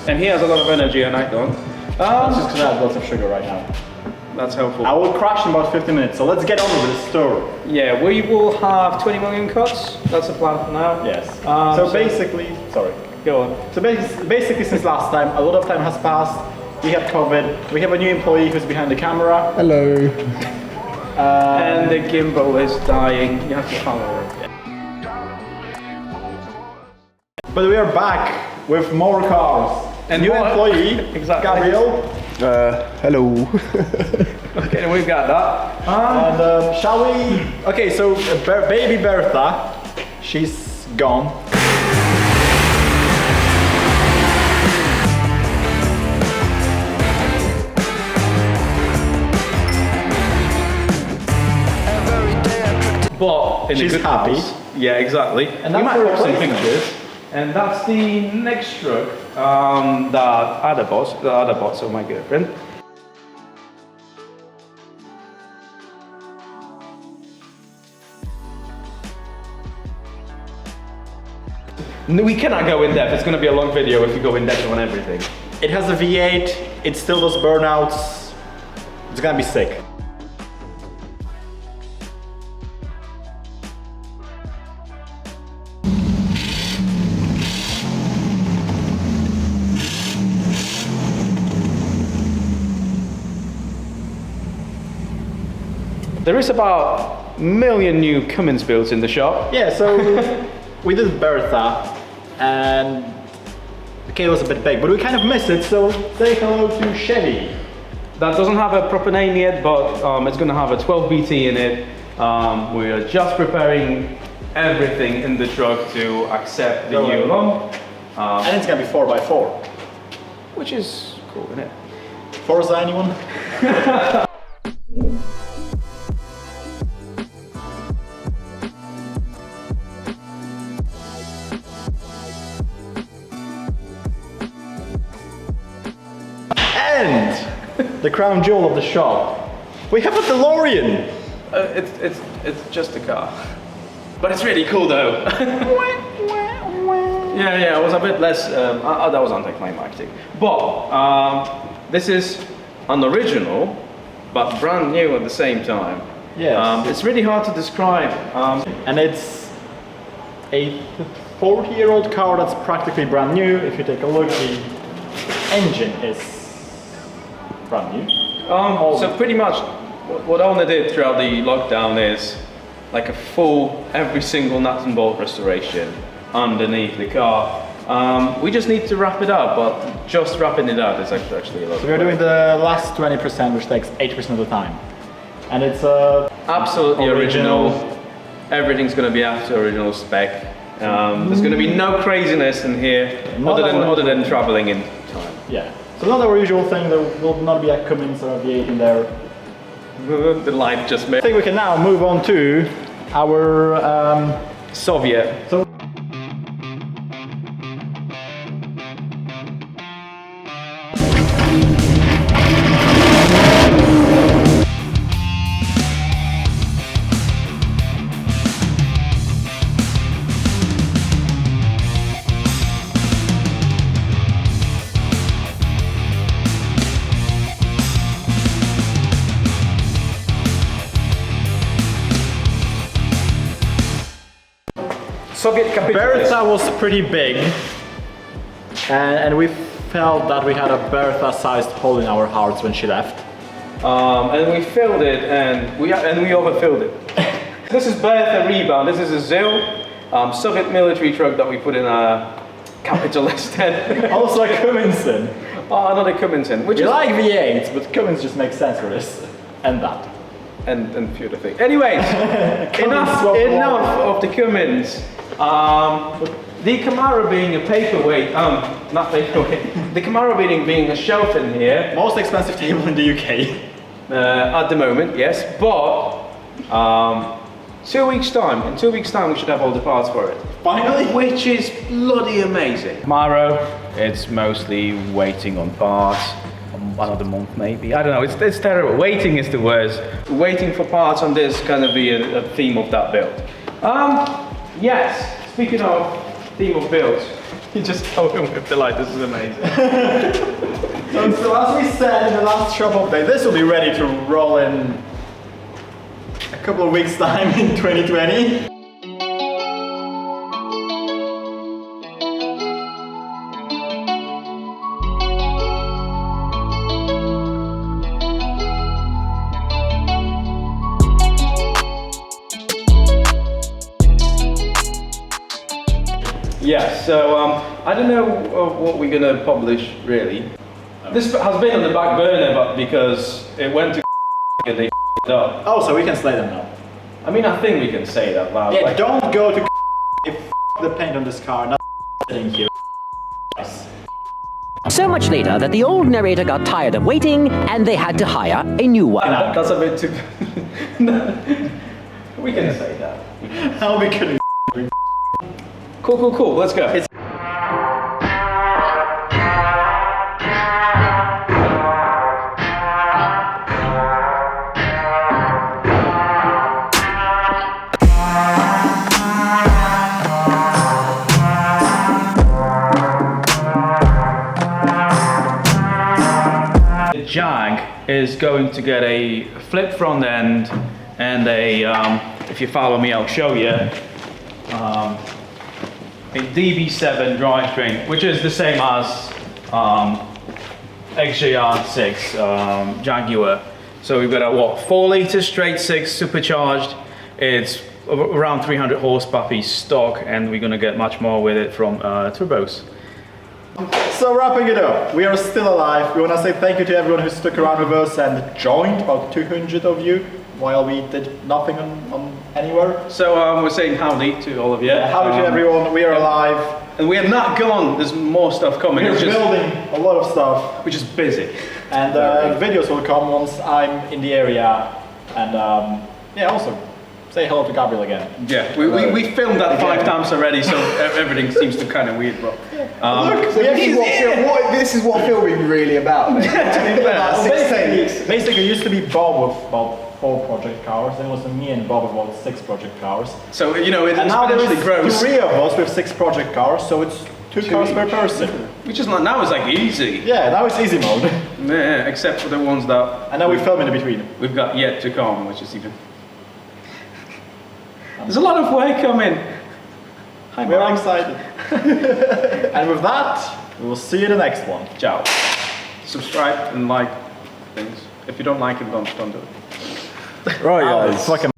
And he has a lot of energy and I don't. That's just because I have lots of sugar right now. That's helpful. I will crash in about 15 minutes, so let's get on with the story. Yeah, we will have 20 million cuts. That's the plan for now. Yes. So basically, sorry. Go on. So basically, since last time, a lot of time has passed. We have COVID. We have a new employee who's behind the camera. Hello. And the gimbal is dying. You have to follow it. But we are back with more cars. And new more. employee, Exactly. Gabriel. Hello. Okay, we've got that. And shall we? Okay, so baby Bertha, she's gone. But in She's a good happy. house. Yeah, exactly. And we that's might the put some replacement. pictures. And that's the next truck that other boss of my girlfriend. No, we cannot go in depth. It's going to be a long video if we go in depth on everything. It has a V8. It still does burnouts. It's gonna be sick. There is about a million new Cummins builds in the shop. Yeah, so we did Bertha, and the K was a bit big, but we kind of missed it, so say hello to Chevy. That doesn't have a proper name yet, but it's going to have a 12 BT in it. We are just preparing everything in the truck to accept the new long, And it's gonna be 4x4. which is cool, isn't it? Forza, anyone? And the crown jewel of the shop. We have a DeLorean. It's just a car, but it's really cool though. Yeah, it was a bit less. That was anticlimactic. But this is an original, but brand new at the same time. Yes. It's really hard to describe. And it's a 40-year-old car that's practically brand new. If you take a look, the engine is brand new. So pretty much what Owner did throughout the lockdown is like a full, every single nut and bolt restoration underneath the car. We just need to wrap it up, but just wrapping it up is actually a lot. So we're doing the last 20%, which takes 80% of the time. And it's absolutely original. Everything's going to be after original spec. There's going to be no craziness in here other than traveling in time. Yeah. So not our usual thing. There will not be a Cummins or a V8 in there. The light just made. I think we can now move on to our Soviet. So Soviet capitalist. Bertha was pretty big, and we felt that we had a Bertha-sized hole in our hearts when she left. And we filled it, and we overfilled it. This is Bertha Rebound. This is a ZIL, Soviet military truck that we put in a capitalist head. Also a Cummins. Oh, another Cummins, which We is like V8s, but Cummins just makes sense for this and that. and few other things. Anyways, enough of the Cummins. The Camaro being a paperweight, not paperweight. The Camaro being a shelf in here. Most expensive table in the UK. At the moment, yes, but 2 weeks time. In 2 weeks time, we should have all the parts for it. Finally? Which is bloody amazing. Camaro, it's mostly waiting on parts. Another month maybe. I don't know. It's terrible. Waiting is the worst. Waiting for parts on this kind of be a theme of that build. Yes. Speaking of theme of builds, You just told him with delight, this is amazing. So as we said in the last shop update, this will be ready to roll in a couple of weeks time in 2020. Yeah, so I don't know what we're gonna publish really. This has been on the back burner, but because it went to and they it up. Oh, so we can slay them now. I mean, I think we can say that loud. Yeah, like, don't go to if the paint on this car, not sitting here. So much later that the old narrator got tired of waiting and they had to hire a new one. that's a bit too. We can say that. How we can Cool. Let's go. The Jag is going to get a flip front end and a, if you follow me, I'll show you, a DB7 drivetrain, which is the same as XJR6 Jaguar. So we've got a 4-litre straight 6 supercharged. It's around 300 horsepower stock, and we're gonna get much more with it from turbos. So wrapping it up, we are still alive. We want to say thank you to everyone who stuck around with us and joined, about 200 of you, while we did nothing on anywhere. So we're saying howdy to all of you. Howdy to everyone, we are alive. And we are not gone, there's more stuff coming. We're It's just, building a lot of stuff. we're just busy. And videos will come once I'm in the area. And yeah, also, say hello to Gabriel again. Yeah, we filmed that 5 times already, so everything seems to kind of weird, but... Look, So this is what filming really about. basically, it used to be Bob with about 4 project cars. Then it was me and Bob with about 6 project cars. So, you know, it And now exponentially there's grows. 3 of us with 6 project cars, so it's 2 cars per person. Which is like, now it's like easy. Yeah, now it's easy mode. Yeah, except for the ones that And now we film in between. we've got yet to come, which is even... There's a lot of way coming. Hi, We're Mike. excited. And with that, we will see you in the next one. Ciao. Subscribe and like things. If you don't like it, don't do it. Right, guys. Fucking